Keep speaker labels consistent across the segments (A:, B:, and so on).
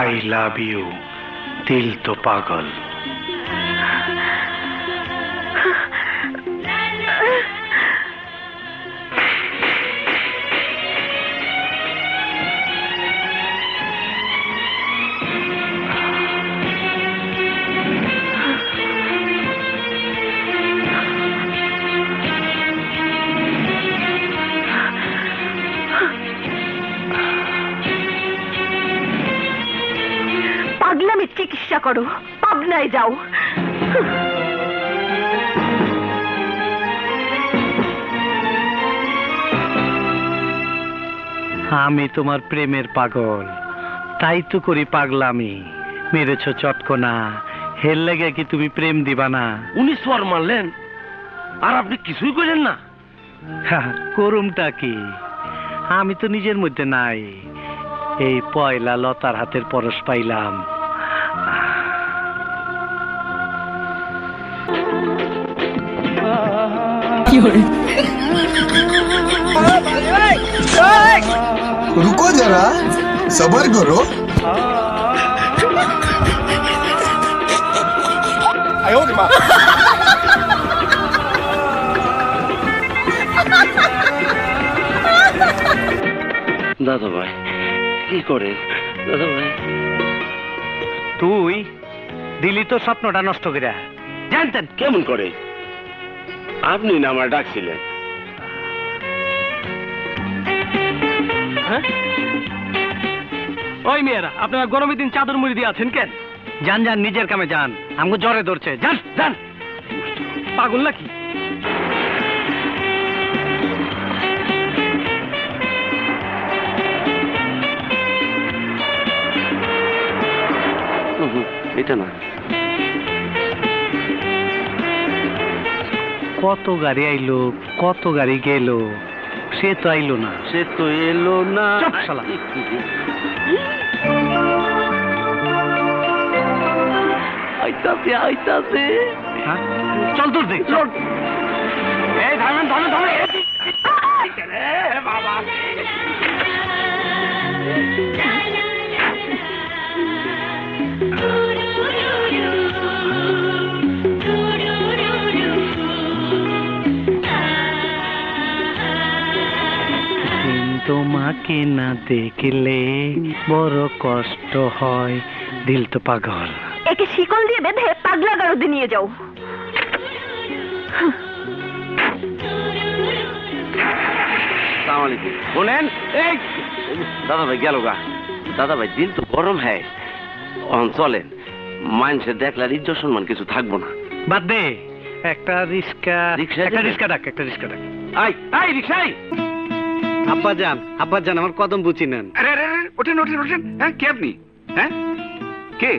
A: I love you দিল তো পাগল।
B: পাগলামি চিকিৎসা করো, পাবনায় যাও।
A: আমি তোমার প্রেমের পাগল, তাই তো করি পাগলামি। মেরেছ চটকনা, হের লেগে কি তুমি প্রেম দিবা না?
C: উনি সোয়ার মারলেন আর আপনি কিছুই করেন না।
A: করুমটা কি, আমি তো নিজের মধ্যে নাই। এই পয়লা লতার হাতের পরশ পাইলাম।
D: रुको जरा, सबर करो।
C: দাদা ভাই কি করে? দাদা ভাই
A: তুই দিলি তো স্বপ্নটা নষ্ট করে।
C: জানতেন কেমন করে? আপনি না আমার ডাকছিলেন।
E: ওই মেয়েরা, আপনারা গরমের দিন চাদর মুড়ি দিয়ে আছেন কেন?
A: যান যান, নিজের কামে যান, আমাকে জ্বরে ধরছে। যান যান।
E: পাগল নাকি?
C: এটা না।
A: কত গাড়ি আইলো, কত গাড়ি গেল, সে তো আইলো না।
C: সে তো এলো না।
A: চুপ শালা।
C: আইতাছে আইতাছে।
A: হ্যাঁ? চল তোর দেখ, চল।
C: এই থামেন থামেন থামেন। বাবা
A: তোমাকে না দেখলে বড় কষ্ট হয়, দিল তো পাগল।
B: একে শিকল দিয়ে বেঁধে পাগলা গারদে নিয়ে যাও।
C: আসসালামু আলাইকুম। বলেন। এই দাদা ভাই গেল গা। দাদা ভাই দিন তো গরম হ্যাঁ, চলেন। মানুষের দেখলার ইজ্জত সম্মান কিছু থাকবো না।
A: বাদ দে, একটা রিক্সা, একটা রিক্সা ডাক, একটা রিক্সা ডাক।
C: আই আই রিক্সাই।
A: আব্বা যান, আমার কদম বুঝি নেন।
F: আরে আরে আরে, ওঠেন ওঠেন ওঠেন। হ্যাঁ কে আপনি? হ্যাঁ কে?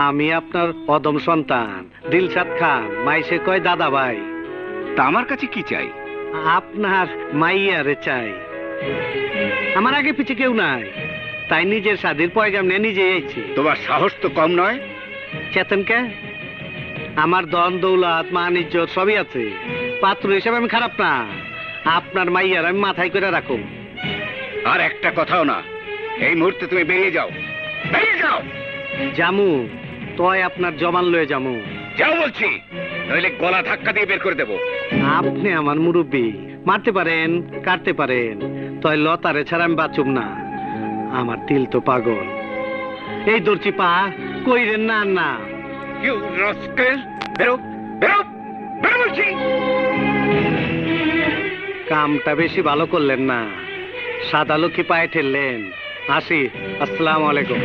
A: আমি আপনার অদম সন্তান দিলশাদ খান, মাইসে কয় দাদা ভাই।
F: তা আমার কাছে কি চাই?
A: আপনার মাইয়ারে চাই। আমার আগে পিছে কেউ নাই, তাই নিজের সাধের পয়গাম নিয়ে নিজে আইছি।
F: তোমার সাহস তো কম নয়।
A: চেতন কে? আমার ধন দৌলত মান ইজ্জত সবই আছে, পাত্র হিসেবে আমি খারাপ না। আপনার মাইয়ার আমি মাথায় করে রাখুন।
F: আর একটা কথাও না, এই মুহূর্তে তুমি বেরিয়ে যাও, বেরিয়ে যাও।
A: জামু তয় আপনার জমান লয়ে জামু।
F: যাও বলছি, নইলে গলা ধাক্কা দিয়ে বের করে দেবো।
A: আপনি আমার মুরব্বী, মারতে পারেন, কাটতে পারেন, তয় লতারে ছাড়া আমি বাঁচুম না। আমার দিল তো পাগল। এই দর্চি পা কইরেন না না।
F: ইউ রাস্কেল, বেরো বেরো বেরো বলছি।
A: কামটা বেশি ভালো করলেন না, সাদা লক্ষ্মী পায়ে ঠেললেন। আসি, আসসালামু আলাইকুম।